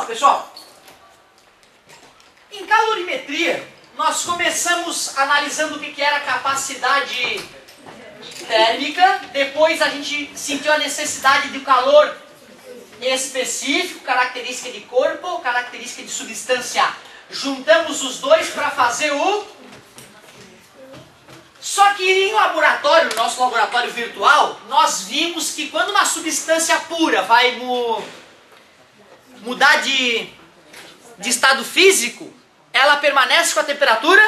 só, pessoal. Em calorimetria, nós começamos analisando o que era a capacidade térmica, depois a gente sentiu a necessidade do calor específico, característica de corpo, característica de substância. Juntamos os dois para fazer o... Só que em laboratório, no nosso laboratório virtual, nós vimos que quando uma substância pura vai mudar de estado físico, ela permanece com a temperatura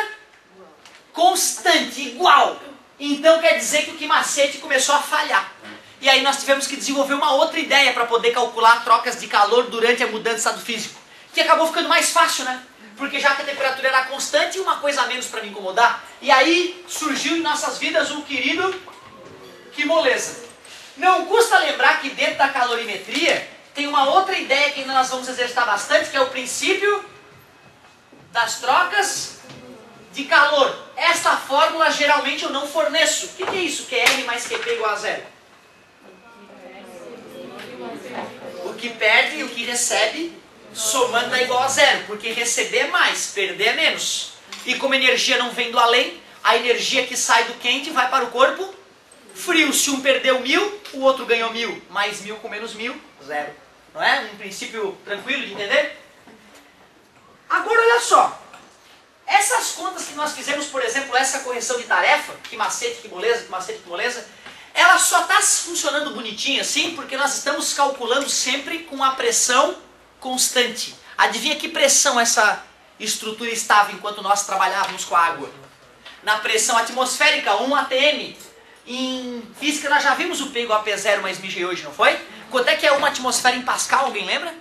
constante, igual. Então quer dizer que o Kimacete começou a falhar. E aí nós tivemos que desenvolver uma outra ideia para poder calcular trocas de calor durante a mudança de estado físico. Que acabou ficando mais fácil, né? Porque já que a temperatura era constante, uma coisa a menos para me incomodar. E aí surgiu em nossas vidas um querido que moleza. Não custa lembrar que dentro da calorimetria tem uma outra ideia que ainda nós vamos exercitar bastante, que é o princípio das trocas de calor. Esta fórmula geralmente eu não forneço. O que é isso? QR mais QP igual a zero. O que perde e o que recebe, somando dá igual a zero. Porque receber é mais, perder é menos. E como a energia não vem do além, a energia que sai do quente vai para o corpo frio. Se um perdeu 1000, o outro ganhou 1000. Mais 1000 com menos 1000, zero. Não é? Um princípio tranquilo de entender? Agora olha só. Essas contas que nós fizemos, por exemplo, essa correção de tarefa, que macete, que moleza, ela só está funcionando bonitinha assim porque nós estamos calculando sempre com a pressão constante. Adivinha que pressão essa estrutura estava enquanto nós trabalhávamos com a água? Na pressão atmosférica, 1 atm. Em física nós já vimos o P igual a P0 mais μg hoje, não foi? Quanto é que é uma atmosfera em Pascal, alguém lembra?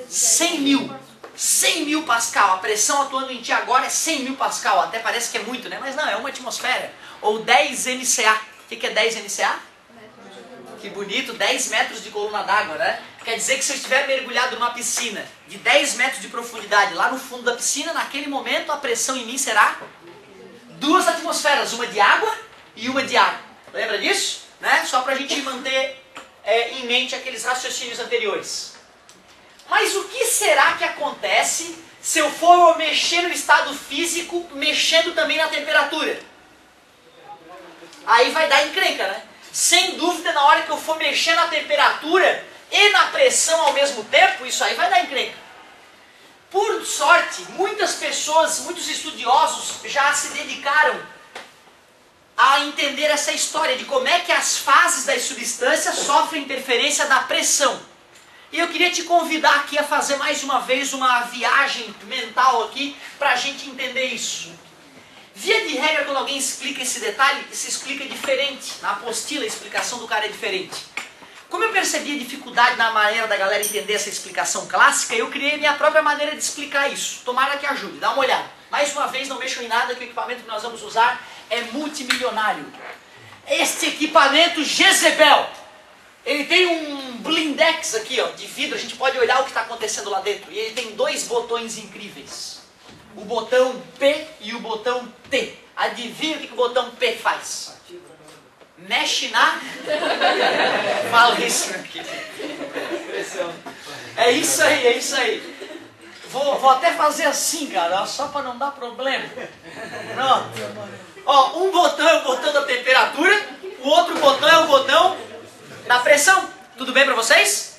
100 mil. 100 mil Pascal. A pressão atuando em ti agora é 100 mil Pascal. Até parece que é muito, né? Mas não, é uma atmosfera. Ou 10 NCA. O que é 10 NCA? Que bonito, 10 metros de coluna d'água, né? Quer dizer que se eu estiver mergulhado numa piscina de 10 metros de profundidade, lá no fundo da piscina, naquele momento a pressão em mim será 2 atmosferas, uma de água e uma de ar. Lembra disso? Né? Só para a gente manter em mente aqueles raciocínios anteriores. Mas o que será que acontece se eu for mexer no estado físico, mexendo também na temperatura? Aí vai dar encrenca, né? Sem dúvida, na hora que eu for mexer na temperatura e na pressão ao mesmo tempo, isso aí vai dar encrenca. Por sorte, muitas pessoas, muitos estudiosos já se dedicaram a entender essa história de como é que as fases das substâncias sofrem interferência da pressão. E eu queria te convidar aqui a fazer mais uma vez uma viagem mental aqui para a gente entender isso. Via de regra, quando alguém explica esse detalhe, se explica diferente. Na apostila, a explicação do cara é diferente. Como eu percebi a dificuldade na maneira da galera entender essa explicação clássica, eu criei minha própria maneira de explicar isso. Tomara que ajude, dá uma olhada. Mais uma vez, não mexam em nada, que o equipamento que nós vamos usar é multimilionário. Este equipamento Jezebel, ele tem um blindex aqui, ó, de vidro, a gente pode olhar o que está acontecendo lá dentro. E ele tem 2 botões incríveis. O botão P e o botão T. Adivinha o que o botão P faz? Mexe na... Fala isso aqui. É isso aí, é isso aí. Vou até fazer assim, cara, só para não dar problema. Pronto. Ó, um botão é o botão da temperatura, o outro botão é o botão da pressão. Tudo bem para vocês?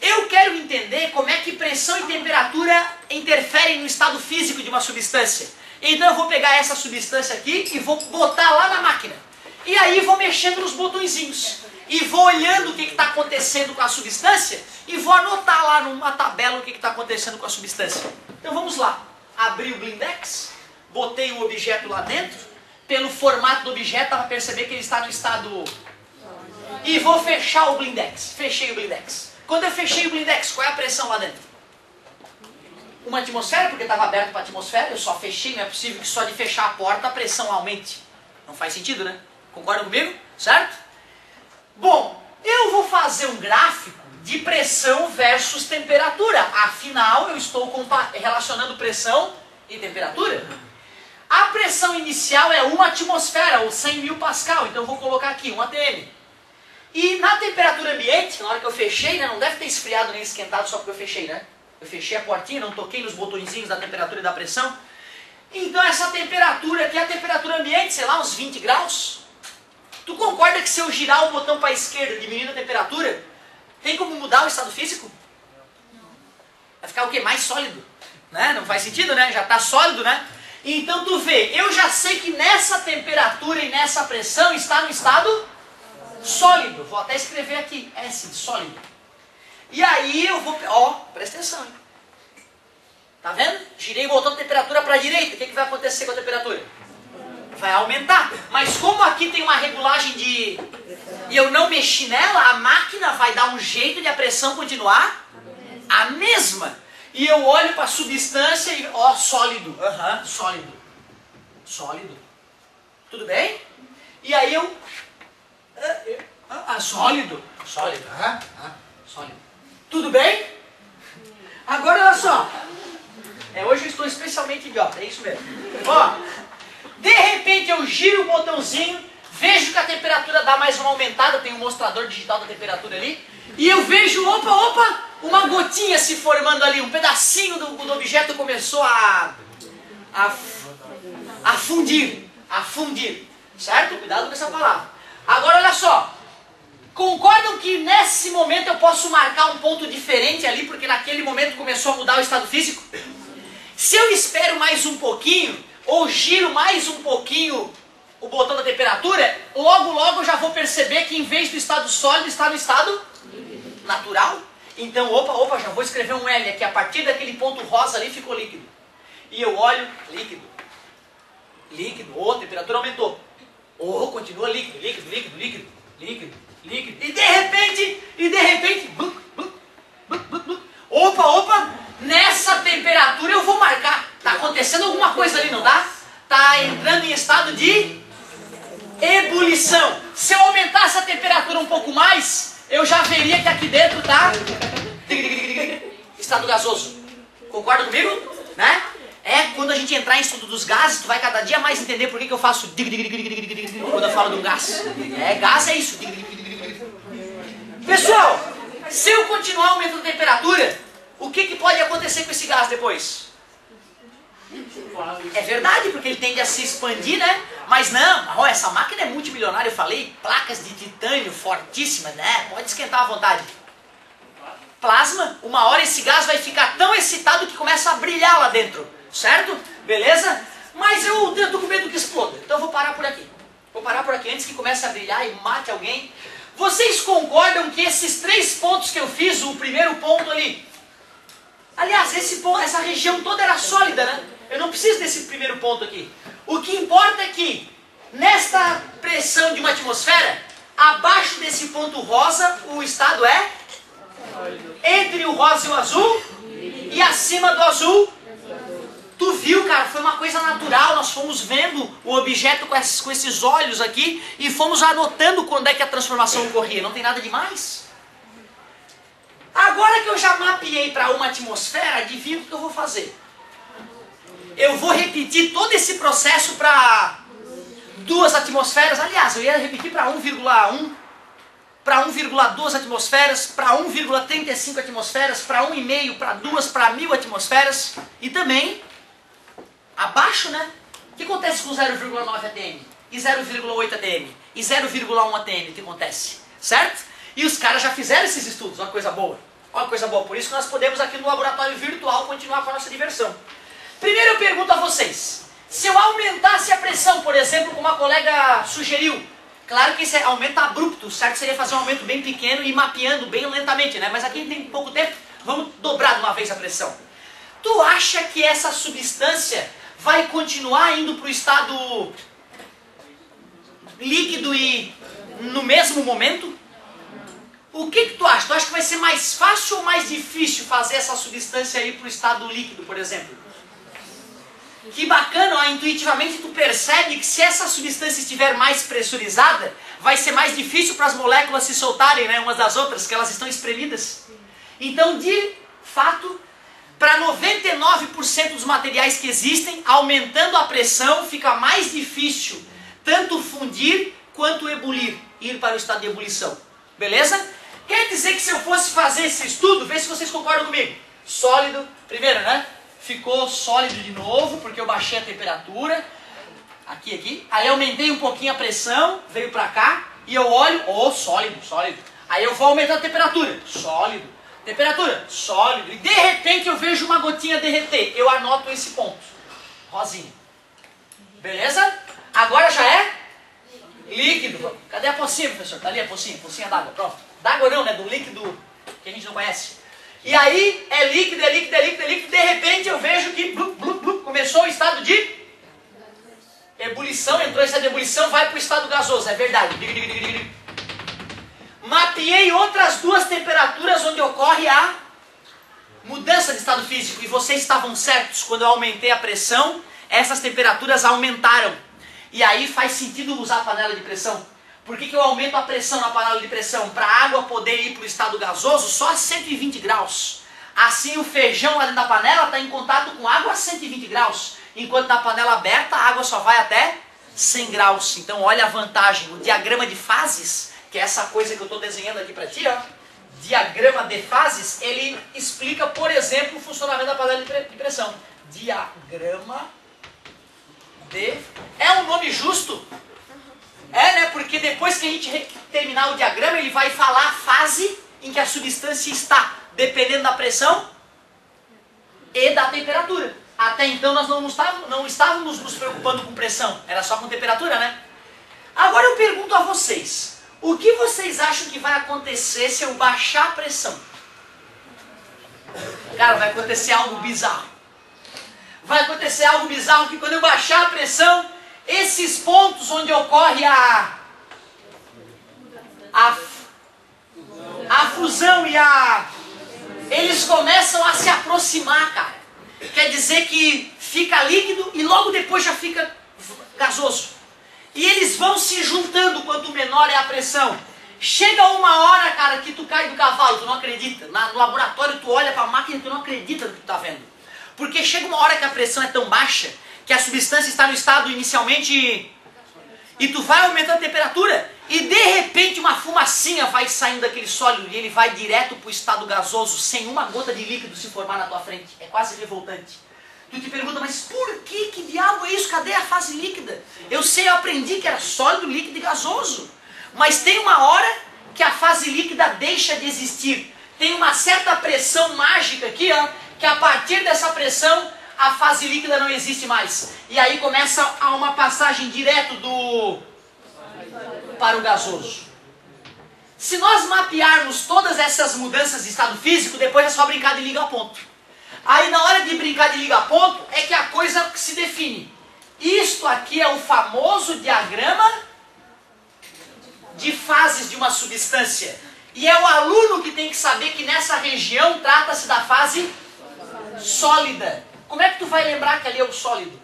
Eu quero entender como é que pressão e temperatura interferem no estado físico de uma substância. Então eu vou pegar essa substância aqui e vou botar lá na máquina. E aí vou mexendo nos botõezinhos. E vou olhando o que está acontecendo com a substância e vou anotar lá numa tabela o que está acontecendo com a substância. Então vamos lá. Abri o blindex, botei o objeto lá dentro. Pelo formato do objeto, dá para perceber que ele está no estado... E vou fechar o blindex. Fechei o blindex. Quando eu fechei o blindex, qual é a pressão lá dentro? 1 atmosfera, porque estava aberto para a atmosfera. Eu só fechei, não é possível que só de fechar a porta a pressão aumente. Não faz sentido, né? Concordam comigo? Certo? Bom, eu vou fazer um gráfico de pressão versus temperatura. Afinal, eu estou relacionando pressão e temperatura. A pressão inicial é 1 atmosfera, ou 100 mil Pascal. Então eu vou colocar aqui 1 atm. E na temperatura ambiente, na hora que eu fechei, né, não deve ter esfriado nem esquentado só porque eu fechei, né? Eu fechei a portinha, não toquei nos botõezinhos da temperatura e da pressão. Então essa temperatura aqui é a temperatura ambiente, sei lá, uns 20 graus. Tu concorda que se eu girar o botão para a esquerda, diminuindo a temperatura, tem como mudar o estado físico? Vai ficar o quê? Mais sólido. Né? Não faz sentido, né? Já está sólido, né? Então tu vê, eu já sei que nessa temperatura e nessa pressão está no estado sólido. Vou até escrever aqui, S, sólido. E aí eu vou... Ó, presta atenção, hein? Tá vendo? Girei o botão de temperatura para a direita. O que vai acontecer com a temperatura? Vai aumentar. Mas como aqui tem uma regulagem de... E eu não mexi nela, a máquina vai dar um jeito de a pressão continuar a mesma. E eu olho para a substância e... Ó, sólido. Aham, sólido. Sólido. Tudo bem? E aí eu... sólido. Sólido. Sólido. Tudo bem? Agora olha só. Hoje eu estou especialmente idiota, é isso mesmo. Ó, de repente eu giro o botãozinho, vejo que a temperatura dá mais uma aumentada, tem um mostrador digital da temperatura ali, e eu vejo, opa, uma gotinha se formando ali, um pedacinho do objeto começou a fundir, certo? Cuidado com essa palavra. Agora olha só, concordam que nesse momento eu posso marcar um ponto diferente ali, porque naquele momento começou a mudar o estado físico? Se eu espero mais um pouquinho, ou giro mais um pouquinho o botão da temperatura, logo eu já vou perceber que em vez do estado sólido está no estado natural. Então, opa, já vou escrever um L aqui, a partir daquele ponto rosa ali ficou líquido. E eu olho, líquido, a temperatura aumentou. Continua líquido. E de repente, opa, nessa temperatura eu vou marcar. Tá acontecendo alguma coisa ali, não dá? Tá entrando em estado de ebulição. Se eu aumentasse a temperatura um pouco mais, eu já veria que aqui dentro tá estado gasoso. Concorda comigo? Né? Quando a gente entrar em estudo dos gases, tu vai cada dia mais entender por que eu faço quando eu falo de um gás. Gás é isso. Pessoal, se eu continuar aumentando a temperatura, o que pode acontecer com esse gás depois? É verdade, porque ele tende a se expandir, né? Mas não, essa máquina é multimilionária, eu falei, placas de titânio fortíssimas, né? Pode esquentar à vontade. Plasma, uma hora esse gás vai ficar tão excitado que começa a brilhar lá dentro, certo? Beleza? Mas eu tô com medo que exploda, então eu vou parar por aqui. Vou parar por aqui antes que comece a brilhar e mate alguém. Vocês concordam que esses 3 pontos que eu fiz, o primeiro ponto ali, aliás, essa região toda era sólida, né? Eu não preciso desse primeiro ponto aqui. O que importa é que, nesta pressão de uma atmosfera, abaixo desse ponto rosa, o estado é entre o rosa e o azul, e acima do azul, tu viu, cara, foi uma coisa natural, nós fomos vendo o objeto com esses olhos aqui, e fomos anotando quando é que a transformação ocorria, não tem nada demais. Agora que eu já mapeei para uma atmosfera, adivinha o que eu vou fazer? Eu vou repetir todo esse processo para 2 atmosferas. Aliás, eu ia repetir para 1,1, para 1,2 atmosferas, para 1,35 atmosferas, para 1,5, para 2, para 1000 atmosferas. E também, abaixo, né? O que acontece com 0,9 atm? E 0,8 atm? E 0,1 atm? O que acontece? Certo? E os caras já fizeram esses estudos, uma coisa boa. Uma coisa boa, por isso que nós podemos aqui no laboratório virtual continuar com a nossa diversão. Primeiro eu pergunto a vocês, se eu aumentasse a pressão, por exemplo, como a colega sugeriu, claro que esse aumento abrupto, certo? Seria fazer um aumento bem pequeno e mapeando bem lentamente, né? Mas aqui tem pouco tempo, vamos dobrar de uma vez a pressão. Tu acha que essa substância vai continuar indo para o estado líquido e no mesmo momento? O que tu acha? Tu acha que vai ser mais fácil ou mais difícil fazer essa substância ir para o estado líquido, por exemplo? Que bacana, ó, intuitivamente tu percebe que se essa substância estiver mais pressurizada, vai ser mais difícil para as moléculas se soltarem, né, umas das outras, que elas estão espremidas. Então, de fato, para 99% dos materiais que existem, aumentando a pressão, fica mais difícil tanto fundir quanto ebulir, ir para o estado de ebulição. Beleza? Quer dizer que se eu fosse fazer esse estudo, vê se vocês concordam comigo. Sólido, primeiro, né? Ficou sólido de novo, porque eu baixei a temperatura. Aqui. Aí aumentei um pouquinho a pressão, veio pra cá. E eu olho, sólido. Aí eu vou aumentar a temperatura, sólido. Temperatura, sólido. E de repente eu vejo uma gotinha derreter. Eu anoto esse ponto. Rosinha. Beleza? Agora já é líquido. Cadê a pocinha, professor? Tá ali a pocinha d'água, pronto. D'água não, né? Do líquido que a gente não conhece. E aí é líquido. De repente eu vejo que começou o estado de ebulição. Entrou em estado de ebulição, vai para o estado gasoso. É verdade. Mapeei outras duas temperaturas onde ocorre a mudança de estado físico. E vocês estavam certos, quando eu aumentei a pressão, essas temperaturas aumentaram. E aí faz sentido usar a panela de pressão. Por que eu aumento a pressão na panela de pressão? Para a água poder ir para o estado gasoso só a 120 graus. Assim o feijão lá dentro da panela está em contato com água a 120 graus. Enquanto na panela aberta a água só vai até 100 graus. Então olha a vantagem. O diagrama de fases, que é essa coisa que eu estou desenhando aqui para ti, ó. Diagrama de fases, ele explica, por exemplo, o funcionamento da panela de pressão. Diagrama de... É um nome justo? É, né? Porque depois que a gente terminar o diagrama, ele vai falar a fase em que a substância está, dependendo da pressão e da temperatura. Até então nós não estávamos nos preocupando com pressão, era só com temperatura, né? Agora eu pergunto a vocês, o que vocês acham que vai acontecer se eu baixar a pressão? Cara, vai acontecer algo bizarro. Vai acontecer algo bizarro que quando eu baixar a pressão, esses pontos onde ocorre a fusão e eles começam a se aproximar, cara. Quer dizer que fica líquido e logo depois já fica gasoso. E eles vão se juntando quanto menor é a pressão. Chega uma hora, cara, que tu cai do cavalo, tu não acredita. No laboratório tu olha para a máquina e tu não acredita no que tu tá vendo. Porque chega uma hora que a pressão é tão baixa que a substância está no estado inicialmente e tu vai aumentando a temperatura e de repente uma fumacinha vai saindo daquele sólido e ele vai direto para o estado gasoso sem uma gota de líquido se formar na tua frente. É quase revoltante. Tu te pergunta, mas por que diabo é isso? Cadê a fase líquida? Eu aprendi que era sólido, líquido e gasoso. Mas tem uma hora que a fase líquida deixa de existir. Tem uma certa pressão mágica aqui, ó, que a partir dessa pressão a fase líquida não existe mais. E aí começa uma passagem direto para o gasoso. Se nós mapearmos todas essas mudanças de estado físico, depois é só brincar de liga a ponto. Aí na hora de brincar de liga a ponto é que a coisa se define. Isto aqui é o famoso diagrama de fases de uma substância. E é o aluno que tem que saber que nessa região trata-se da fase sólida. Como é que tu vai lembrar que ali é o sólido?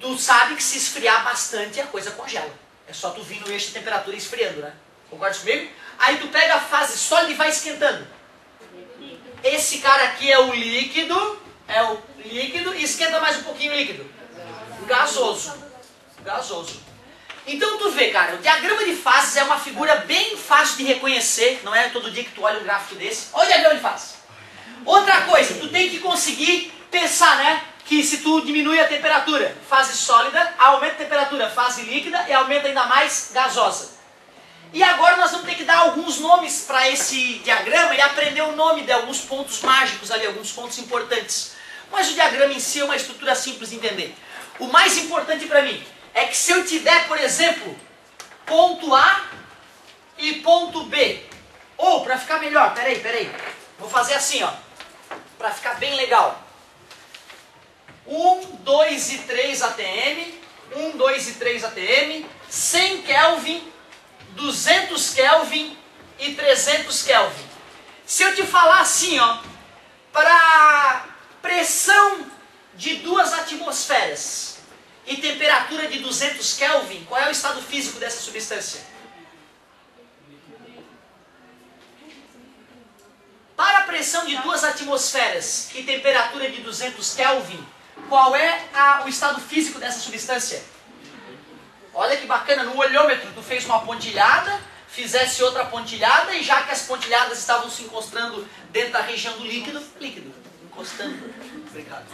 Tu sabe que se esfriar bastante a coisa congela. É só tu vir no eixo de temperatura esfriando, né? Concorda comigo? Aí tu pega a fase sólida e vai esquentando. Esse cara aqui é o líquido, e esquenta mais um pouquinho o líquido. Gasoso. Então tu vê, cara, o diagrama de fases é uma figura bem fácil de reconhecer, não é todo dia que tu olha um gráfico desse. Olha o diagrama de fases. Outra coisa, tu tem que conseguir pensar, né, que se tu diminui a temperatura, fase sólida, aumenta a temperatura, fase líquida e aumenta ainda mais gasosa. E agora nós vamos ter que dar alguns nomes para esse diagrama e aprender o nome de alguns pontos mágicos ali, alguns pontos importantes. Mas o diagrama em si é uma estrutura simples de entender. O mais importante para mim é que se eu te der, por exemplo, ponto A e ponto B, ou para ficar melhor, peraí, vou fazer assim, ó, para ficar bem legal. 1, 2 e 3 ATM, 1, 2 e 3 ATM, 100 Kelvin, 200 Kelvin e 300 Kelvin. Se eu te falar assim, ó, para pressão de 2 atmosferas e temperatura de 200 Kelvin, qual é o estado físico dessa substância? Para a pressão de 2 atmosferas e temperatura de 200 Kelvin, qual é o estado físico dessa substância? Olha que bacana, no olhômetro tu fez uma pontilhada, fizesse outra pontilhada, e já que as pontilhadas estavam se encostando dentro da região do líquido, encostando. Obrigado.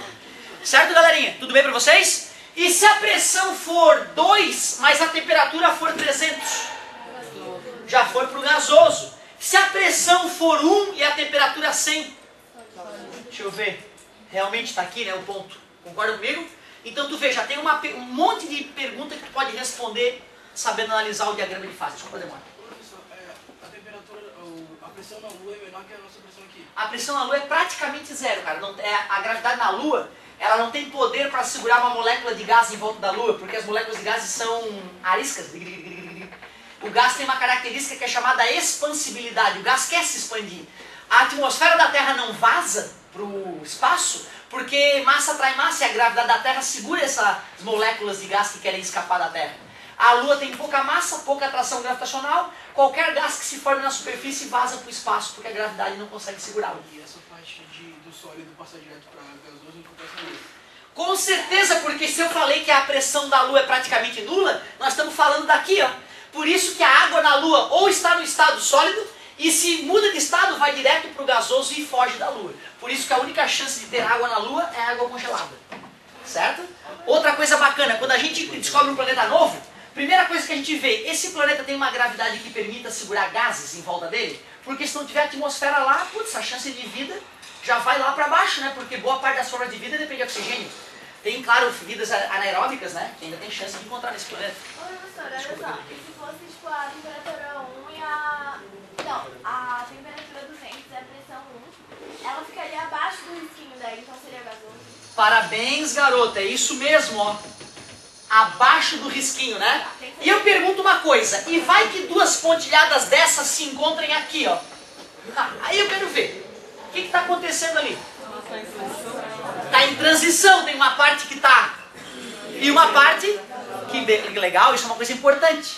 Certo, galerinha? Tudo bem para vocês? E se a pressão for 2, mas a temperatura for 300? Já foi para o gasoso. Se a pressão for 1 e a temperatura 100? Deixa eu ver. Realmente está aqui, né, o ponto. Concorda comigo? Então tu vê, já tem um monte de pergunta que tu pode responder sabendo analisar o diagrama de fase. Desculpa, demora. Professor, a temperatura, a pressão na Lua é menor que a nossa pressão aqui? A pressão na Lua é praticamente zero, cara. Não, a gravidade na Lua, ela não tem poder para segurar uma molécula de gás em volta da Lua, porque as moléculas de gases são ariscas. O gás tem uma característica que é chamada expansibilidade. O gás quer se expandir. A atmosfera da Terra não vaza para o espaço, porque massa atrai massa e a gravidade da Terra segura essas moléculas de gás que querem escapar da Terra. A Lua tem pouca massa, pouca atração gravitacional, qualquer gás que se forme na superfície vaza para o espaço, porque a gravidade não consegue segurá-lo. E essa parte do sólido passar direto para gasoso não compensa nada? Com certeza, porque se eu falei que a pressão da Lua é praticamente nula, nós estamos falando daqui, ó. Por isso que a água na Lua ou está no estado sólido, e se muda de estado, vai direto para o gasoso e foge da Lua. Por isso que a única chance de ter água na Lua é água congelada. Certo? Outra coisa bacana, quando a gente descobre um planeta novo, primeira coisa que a gente vê, esse planeta tem uma gravidade que permita segurar gases em volta dele, porque se não tiver atmosfera lá, putz, a chance de vida já vai lá para baixo, né? Porque boa parte das formas de vida depende de oxigênio. Tem, claro, vidas anaeróbicas, né? Que ainda tem chance de encontrar nesse planeta. Ô, professor, olha só, se fosse tipo a temperatura 1 e a... Não, a temperatura 200 e a pressão 1, ela ficaria abaixo do risquinho daí, então seria gasoso. Parabéns, garota, é isso mesmo, ó. Abaixo do risquinho, né? E eu pergunto uma coisa, e vai que duas pontilhadas dessas se encontrem aqui, ó. Aí eu quero ver, o que está acontecendo ali? Está em transição, tem uma parte que está... E uma parte que legal, isso é uma coisa importante.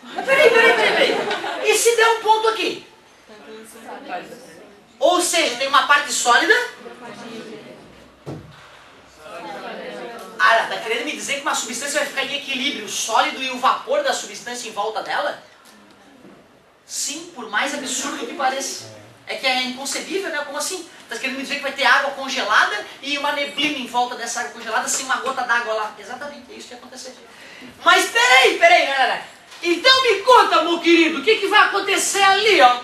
Mas peraí. E se der um ponto aqui? Ou seja, tem uma parte sólida... Ah, está querendo me dizer que uma substância vai ficar em equilíbrio, o sólido e o vapor da substância em volta dela? Sim, por mais absurdo que pareça. É que é inconcebível, né? Como assim? Está querendo me dizer que vai ter água congelada e uma neblina em volta dessa água congelada sem uma gota d'água lá. Exatamente, é isso que ia acontecer. Mas peraí, galera. Então me conta, meu querido, o que vai acontecer ali, ó?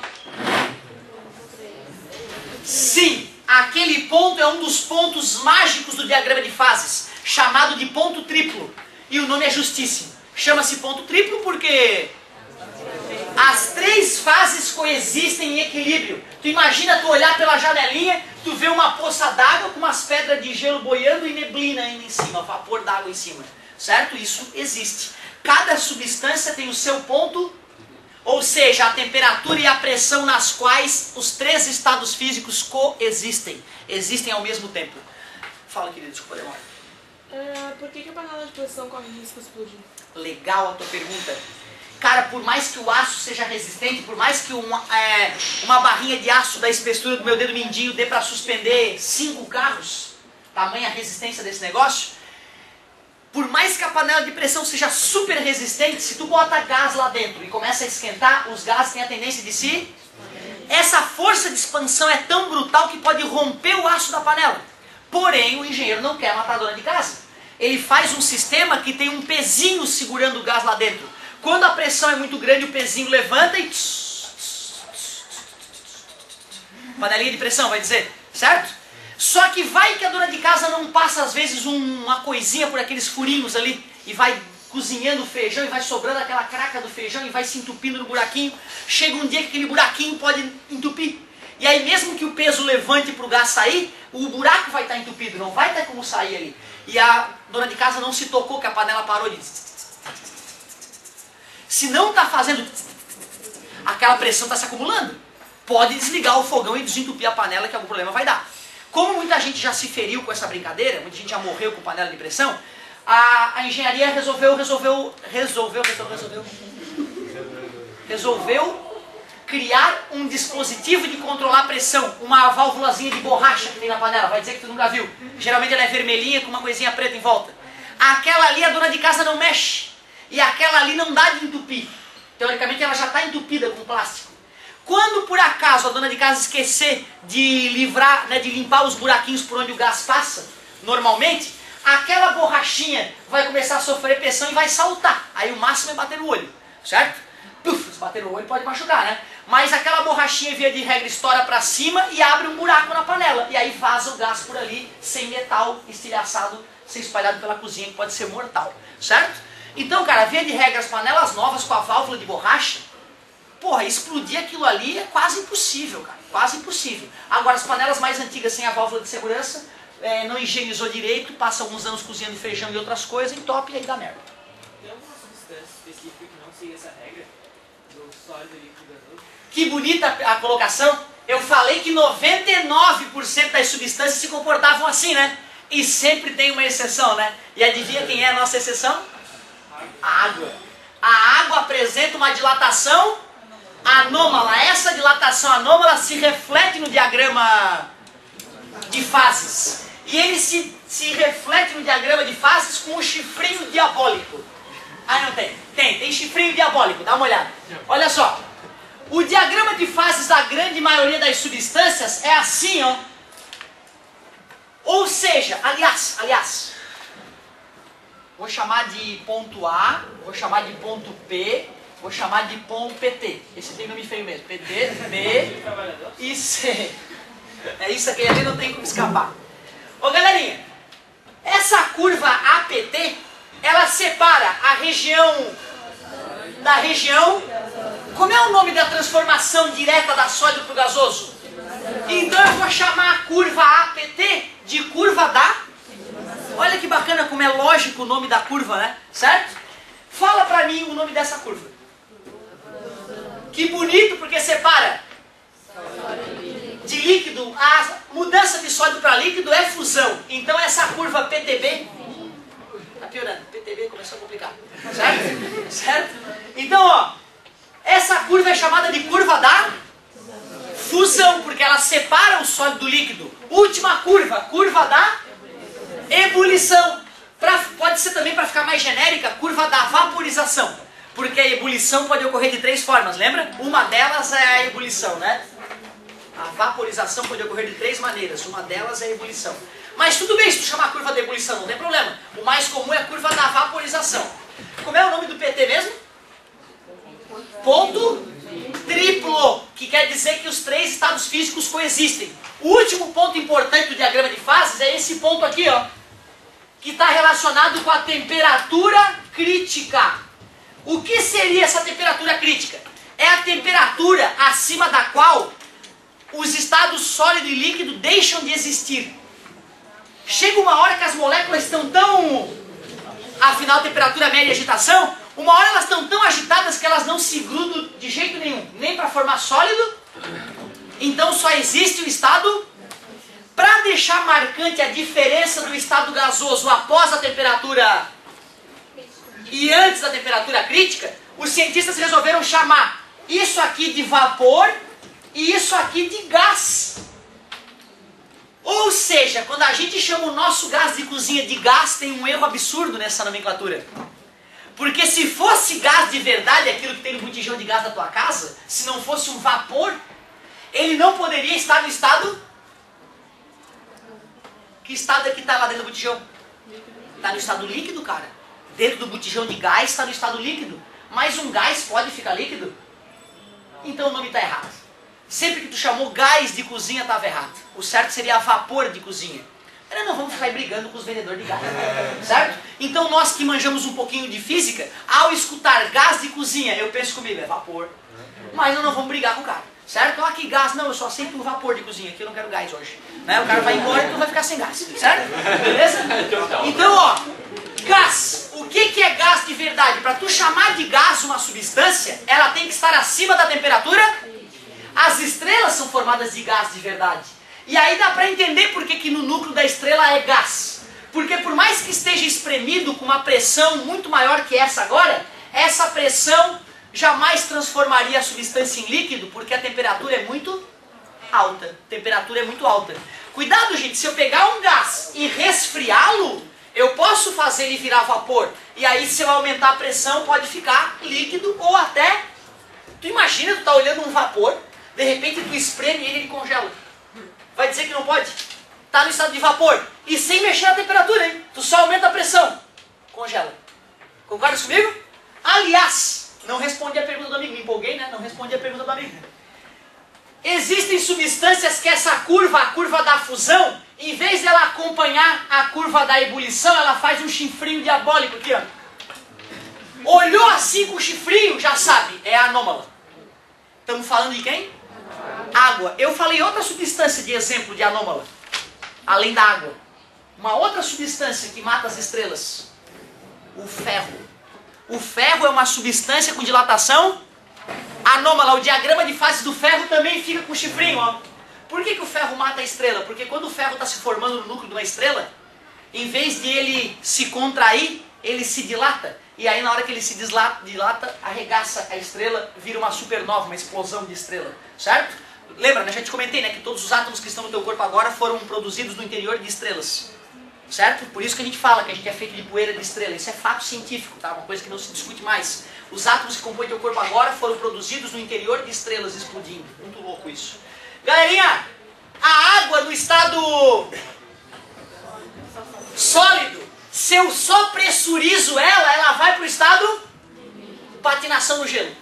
Sim, aquele ponto é um dos pontos mágicos do diagrama de fases, chamado de ponto triplo. E o nome é justíssimo. Chama-se ponto triplo porque as três fases coexistem em equilíbrio. Tu imagina tu olhar pela janelinha, tu vê uma poça d'água com umas pedras de gelo boiando e neblina ainda em cima, vapor d'água em cima. Certo? Isso existe. Cada substância tem o seu ponto, ou seja, a temperatura e a pressão nas quais os três estados físicos coexistem. Existem ao mesmo tempo. Fala, querido, desculpa, demora. Por que a panela de pressão corre risco de explodir? Legal a tua pergunta. Cara, por mais que o aço seja resistente, por mais que uma barrinha de aço da espessura do meu dedo mindinho dê para suspender 5 carros, tamanha resistência desse negócio, por mais que a panela de pressão seja super resistente, se tu bota gás lá dentro e começa a esquentar, os gases têm a tendência de se... Essa força de expansão é tão brutal que pode romper o aço da panela. Porém, o engenheiro não quer matar a dona de casa. Ele faz um sistema que tem um pezinho segurando o gás lá dentro. Quando a pressão é muito grande, o pezinho levanta e... Panelinha de pressão, vai dizer, certo? Só que vai que a dona de casa não passa, às vezes, uma coisinha por aqueles furinhos ali e vai cozinhando o feijão e vai sobrando aquela craca do feijão e vai se entupindo no buraquinho. Chega um dia que aquele buraquinho pode entupir. E aí, mesmo que o peso levante para o gás sair, o buraco vai estar entupido, não vai ter como sair ali. E a dona de casa não se tocou que a panela parou de... Se não está fazendo... Aquela pressão está se acumulando. Pode desligar o fogão e desentupir a panela que algum problema vai dar. Como muita gente já se feriu com essa brincadeira, muita gente já morreu com panela de pressão, a engenharia resolveu criar um dispositivo de controlar a pressão, uma válvulazinha de borracha que tem na panela, vai dizer que tu nunca viu. Geralmente ela é vermelhinha com uma coisinha preta em volta. Aquela ali a dona de casa não mexe. e aquela ali não dá de entupir. Teoricamente ela já está entupida com plástico. Quando por acaso a dona de casa esquecer de livrar, né, de limpar os buraquinhos por onde o gás passa, normalmente, aquela borrachinha vai começar a sofrer pressão e vai saltar. Aí o máximo é bater no olho, certo? Puf, se bater no olho pode machucar, né? Mas aquela borrachinha, via de regra, estoura para cima e abre um buraco na panela. E aí vaza o gás por ali, sem metal, estilhaçado, ser espalhado pela cozinha, que pode ser mortal, certo? Então, cara, via de regra, as panelas novas com a válvula de borracha, porra, explodir aquilo ali é quase impossível, cara, quase impossível. Agora, as panelas mais antigas sem a válvula de segurança, não higienizou direito, passa alguns anos cozinhando feijão e outras coisas, entope e aí dá merda. Tem alguma substância específica que não siga essa regra do sólido, líquido e gasoso? Que bonita a colocação. Eu falei que 99% das substâncias se comportavam assim, né? E sempre tem uma exceção, né? E adivinha quem é a nossa exceção? A água. A água apresenta uma dilatação anômala. Essa dilatação anômala se reflete no diagrama de fases. E ele se reflete no diagrama de fases com um chifrinho diabólico. Ah, não tem? Tem chifrinho diabólico, dá uma olhada. Olha só. O diagrama de fases da grande maioria das substâncias é assim, ó. Ou seja, aliás, vou chamar de ponto A, vou chamar de ponto P, vou chamar de ponto PT. Esse tem nome feio mesmo. PT, B e C. É isso aqui, ali não tem como escapar. Ô galerinha, essa curva APT, ela separa a região da região... Como é o nome da transformação direta da sólido para o gasoso? Então eu vou chamar a curva APT de curva da... Olha que bacana como é lógico o nome da curva, né? Certo? Fala pra mim o nome dessa curva. Que bonito, porque separa de líquido. A mudança de sólido para líquido é fusão. Então essa curva PTB... Tá piorando. PTB começou a complicar. Certo? Certo? Então, ó... Essa curva é chamada de curva da fusão, porque ela separa o sólido do líquido. Última curva, curva da ebulição. Pode ser também, para ficar mais genérica, curva da vaporização. Porque a ebulição pode ocorrer de 3 formas, lembra? Uma delas é a ebulição, né? A vaporização pode ocorrer de 3 maneiras. Uma delas é a ebulição. Mas tudo bem se tu chamar a curva da ebulição, não tem problema. O mais comum é a curva da vaporização. Como é o nome do PT mesmo? Ponto triplo, que quer dizer que os 3 estados físicos coexistem. O último ponto importante do diagrama de fases é esse ponto aqui, ó, que está relacionado com a temperatura crítica. O que seria essa temperatura crítica? É a temperatura acima da qual os estados sólido e líquido deixam de existir. Chega uma hora que as moléculas estão tão... Afinal, temperatura média e agitação... Uma hora elas estão tão agitadas que elas não se grudam de jeito nenhum, nem para formar sólido. Então só existe o estado. Para deixar marcante a diferença do estado gasoso após a temperatura e antes da temperatura crítica, os cientistas resolveram chamar isso aqui de vapor e isso aqui de gás. Ou seja, quando a gente chama o nosso gás de cozinha de gás, tem um erro absurdo nessa nomenclatura. Porque se fosse gás de verdade, aquilo que tem no botijão de gás da tua casa, se não fosse um vapor, ele não poderia estar no estado... Que estado é que está lá dentro do botijão? Está no estado líquido, cara. Dentro do botijão de gás está no estado líquido. Mas um gás pode ficar líquido? Então o nome está errado. Sempre que tu chamou gás de cozinha, estava errado. O certo seria vapor de cozinha. Não vamos ficar aí brigando com os vendedores de gás, certo? Então nós que manjamos um pouquinho de física, ao escutar gás de cozinha, eu penso comigo, é vapor. Mas nós não vamos brigar com o cara, certo? Ah, que gás? Não, eu só aceito um vapor de cozinha, aqui eu não quero gás hoje. Né? O cara vai embora e tu vai ficar sem gás, certo? Beleza? Então, ó, gás. O que é gás de verdade? Para tu chamar de gás uma substância, ela tem que estar acima da temperatura. As estrelas são formadas de gás de verdade. E aí dá para entender por que no núcleo da estrela é gás. Porque por mais que esteja espremido com uma pressão muito maior que essa agora, essa pressão jamais transformaria a substância em líquido, porque a temperatura é muito alta. A temperatura é muito alta. Cuidado, gente, se eu pegar um gás e resfriá-lo, Eu posso fazer ele virar vapor. E aí, se eu aumentar a pressão, pode ficar líquido ou até... Tu imagina, tu tá olhando um vapor, de repente tu espreme ele congela. Vai dizer que não pode? Tá no estado de vapor. E sem mexer na temperatura, hein? Tu só aumenta a pressão. Congela. Concorda comigo? Aliás, não respondi a pergunta do amigo. Me empolguei, né? Não respondi a pergunta do amigo. Existem substâncias que essa curva, a curva da fusão, em vez dela acompanhar a curva da ebulição, ela faz um chifrinho diabólico aqui, ó. Olhou assim com o chifrinho, já sabe, é anômala. Estamos falando de quem? Água. Eu falei outra substância de exemplo de anômala, além da água. Uma outra substância que mata as estrelas. O ferro. O ferro é uma substância com dilatação anômala. O diagrama de fase do ferro também fica com o chifrinho, ó. Por que o ferro mata a estrela? Porque quando o ferro está se formando no núcleo de uma estrela, em vez de ele se contrair, ele se dilata. E aí na hora que ele se dilata, arregaça a estrela, vira uma supernova, uma explosão de estrela. Certo? Lembra, né? Já te comentei, né? Que todos os átomos que estão no teu corpo agora foram produzidos no interior de estrelas. Certo? Por isso que a gente fala que a gente é feito de poeira de estrela. Isso é fato científico, tá? Uma coisa que não se discute mais. Os átomos que compõem teu corpo agora foram produzidos no interior de estrelas explodindo. Muito louco isso. Galerinha, a água no estado sólido, se eu só pressurizo ela vai para o estado patinação no gelo.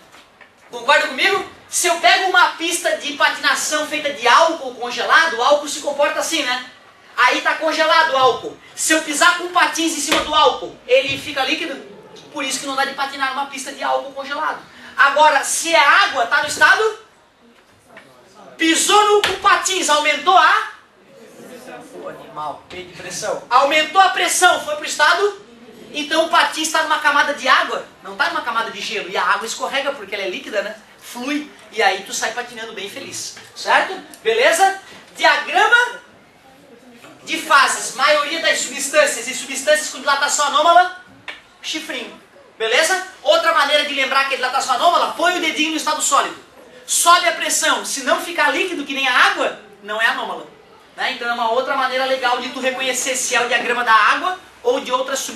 Concorda comigo? Se eu pego uma pista de patinação feita de álcool congelado, o álcool se comporta assim, né? Aí está congelado o álcool. Se eu pisar com patins em cima do álcool, ele fica líquido? Por isso que não dá de patinar numa pista de álcool congelado. Agora, se a água está no estado... Pisou no patins, aumentou a... O animal, meio de pressão. Aumentou a pressão, foi para o estado... Então o patins está numa camada de água, não está numa camada de gelo. E a água escorrega porque ela é líquida, né? Flui. E aí tu sai patinando bem feliz. Certo? Beleza? Diagrama de fases. Maioria das substâncias e substâncias com dilatação anômala, chifrinho. Beleza? Outra maneira de lembrar que é dilatação anômala, põe o dedinho no estado sólido. Sobe a pressão. Se não ficar líquido que nem a água, não é anômala. Né? Então é uma outra maneira legal de tu reconhecer se é o diagrama da água ou de outras substâncias.